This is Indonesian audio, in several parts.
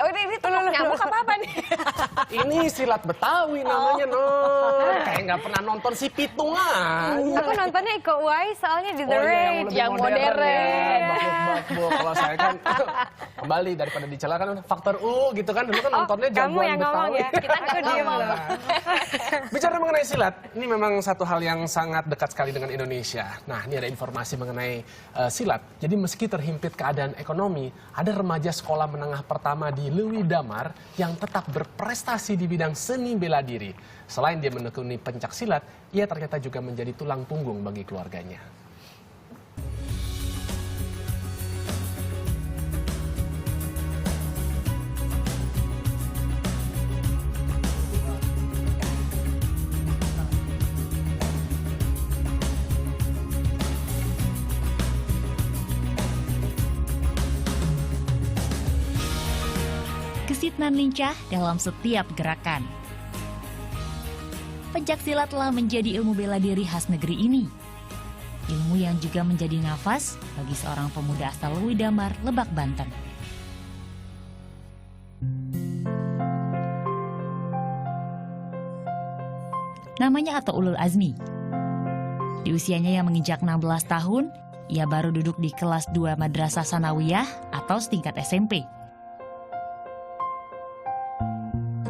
Ini telur nyamuk apa nih? Ini silat Betawi namanya, Non. Kayak nggak pernah nonton si Pitung aja. Aku nontonnya Iko Uwais soalnya di The Oh, iya, Raid, lebih yang modern. Ya. Bak. Kalau saya kan kembali daripada dicela kan faktor U gitu kan. Dulu kan nontonnya Kamu jagoan yang ngomong Betawi. ya, kita nggak ngomong. Bicara mengenai silat, ini memang satu hal yang sangat dekat sekali dengan Indonesia. Nah, ini ada informasi mengenai silat. Jadi meski terhimpit keadaan ekonomi, ada remaja sekolah menengah pertama di Lewi Damar yang tetap berprestasi di bidang seni bela diri. Selain dia menekuni pencak silat, ia ternyata juga menjadi tulang punggung bagi keluarganya. Kesitnan lincah dalam setiap gerakan. Pencak silat telah menjadi ilmu bela diri khas negeri ini. Ilmu yang juga menjadi nafas bagi seorang pemuda asal Lewi Damar, Lebak, Banten. Namanya Ato Ulul Azmi. Di usianya yang menginjak 16 tahun, ia baru duduk di kelas 2 Madrasah Sanawiyah atau setingkat SMP.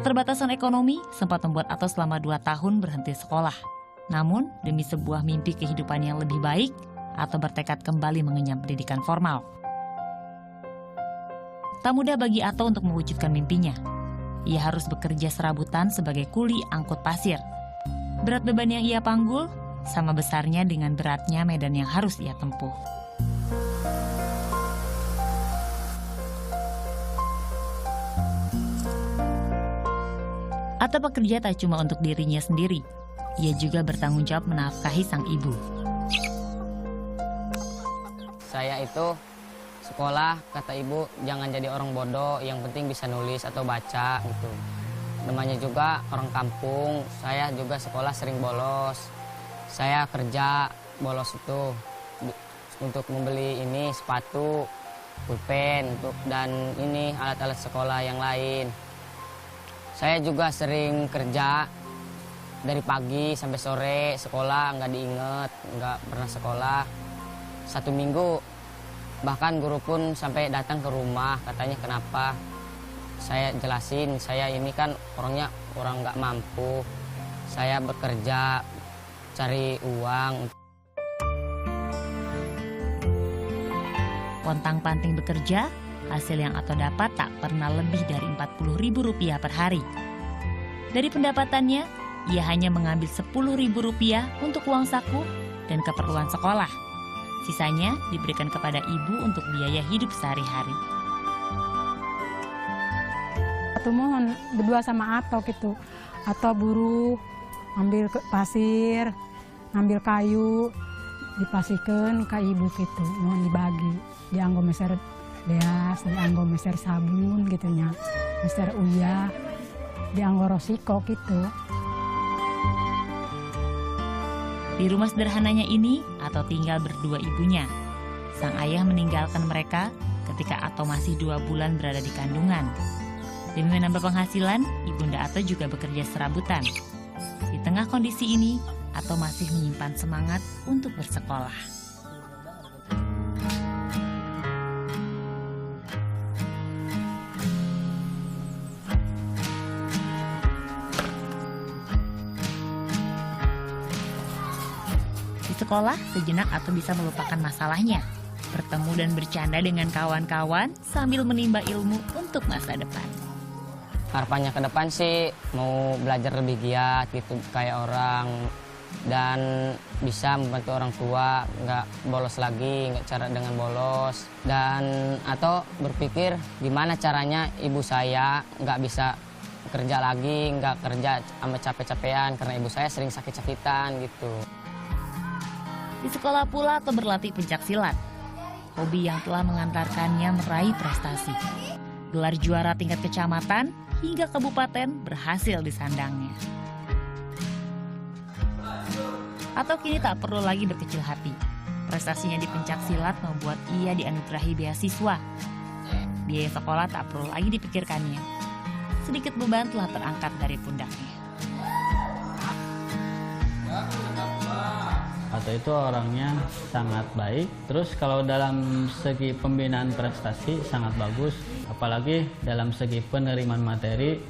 Keterbatasan ekonomi sempat membuat Ato selama 2 tahun berhenti sekolah. Namun, demi sebuah mimpi kehidupan yang lebih baik, Ato bertekad kembali mengenyam pendidikan formal. Tak mudah bagi Ato untuk mewujudkan mimpinya. Ia harus bekerja serabutan sebagai kuli angkut pasir. Berat beban yang ia panggul sama besarnya dengan beratnya medan yang harus ia tempuh. Ato bekerja tak cuma untuk dirinya sendiri, ia juga bertanggung jawab menafkahi sang ibu. Saya itu sekolah, kata ibu, jangan jadi orang bodoh, yang penting bisa nulis atau baca gitu. Namanya juga orang kampung, saya juga sekolah sering bolos. Saya kerja bolos itu untuk membeli ini sepatu, pulpen, dan ini alat-alat sekolah yang lain. Saya juga sering kerja dari pagi sampai sore, sekolah nggak diinget, nggak pernah sekolah. 1 minggu, bahkan guru pun sampai datang ke rumah, katanya kenapa. Saya jelasin, saya ini kan orangnya orang nggak mampu. Saya bekerja, cari uang. Pontang-panting bekerja, hasil yang Ato dapat tak pernah lebih dari Rp40.000 per hari. Dari pendapatannya, ia hanya mengambil Rp10.000 untuk uang saku dan keperluan sekolah. Sisanya diberikan kepada ibu untuk biaya hidup sehari-hari. Ato mohon berdua sama Ato gitu. Ato buruh, ambil pasir, ambil kayu, dipasihkan ke ibu gitu. Mohon dibagi. Dianggo meser beas, dianggo meser sabun gitunya. Meser uyah, dianggo rosiko gitu. Di rumah sederhananya ini, Ato tinggal berdua ibunya. Sang ayah meninggalkan mereka ketika Ato masih 2 bulan berada di kandungan. Demi menambah penghasilan, ibunda Ato juga bekerja serabutan. Di tengah kondisi ini, Ato masih menyimpan semangat untuk bersekolah. Di sekolah, sejenak Ato bisa melupakan masalahnya, bertemu dan bercanda dengan kawan-kawan sambil menimba ilmu untuk masa depan. Harapannya ke depan sih mau belajar lebih giat gitu kayak orang, dan bisa membantu orang tua, nggak bolos lagi, nggak cara dengan bolos. Dan atau berpikir gimana caranya ibu saya nggak bisa kerja lagi, nggak kerja sama capek-capean karena ibu saya sering sakit-sakitan gitu. Di sekolah pula Ato berlatih pencak silat, hobi yang telah mengantarkannya meraih prestasi. Gelar juara tingkat kecamatan hingga kabupaten berhasil disandangnya. Ato kini tak perlu lagi berkecil hati. Prestasinya di pencak silat membuat ia dianugerahi beasiswa. biaya sekolah tak perlu lagi dipikirkannya. Sedikit beban telah terangkat dari pundaknya. Atau itu orangnya sangat baik. Terus kalau dalam segi pembinaan prestasi sangat bagus, apalagi dalam segi penerimaan materi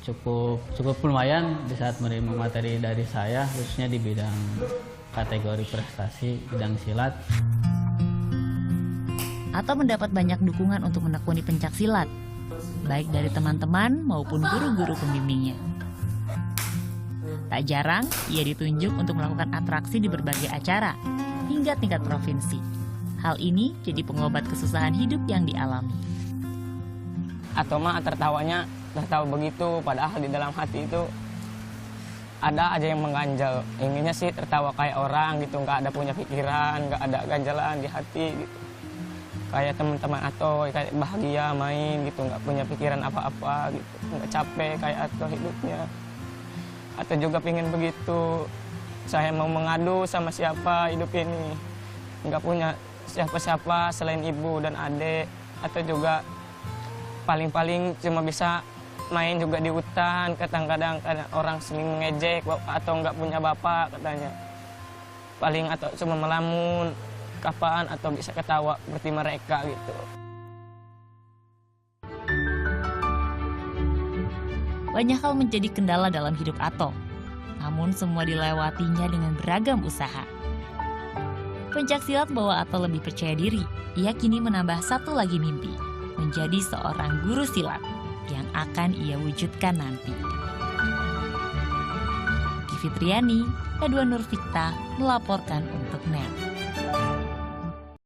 cukup lumayan di saat menerima materi dari saya, khususnya di bidang kategori prestasi bidang silat. Atau mendapat banyak dukungan untuk menekuni pencak silat, baik dari teman-teman maupun guru-guru pembimbingnya. Tak jarang, ia ditunjuk untuk melakukan atraksi di berbagai acara, hingga tingkat provinsi. Hal ini jadi pengobat kesusahan hidup yang dialami. Atau mah tertawanya tertawa begitu, padahal di dalam hati itu ada aja yang mengganjal. Inginnya sih tertawa kayak orang gitu, nggak ada punya pikiran, nggak ada ganjalan di hati gitu. Kayak teman-teman atau kayak bahagia main gitu, nggak punya pikiran apa-apa gitu, nggak capek kayak atau hidupnya. Atau juga pingin begitu, saya mau mengadu sama siapa hidup ini, nggak punya siapa-siapa selain ibu dan adik. Atau juga paling-paling cuma bisa main juga di hutan, kadang-kadang orang sering mengejek atau nggak punya bapak katanya. Paling atau cuma melamun, kapan atau bisa ketawa seperti mereka gitu. Banyak hal menjadi kendala dalam hidup Ato, namun semua dilewatinya dengan beragam usaha. Pencak silat membawa Ato lebih percaya diri. Ia kini menambah satu lagi mimpi, menjadi seorang guru silat yang akan ia wujudkan nanti. Ki Fitriani, Edwan Nurfikta melaporkan untuk NET.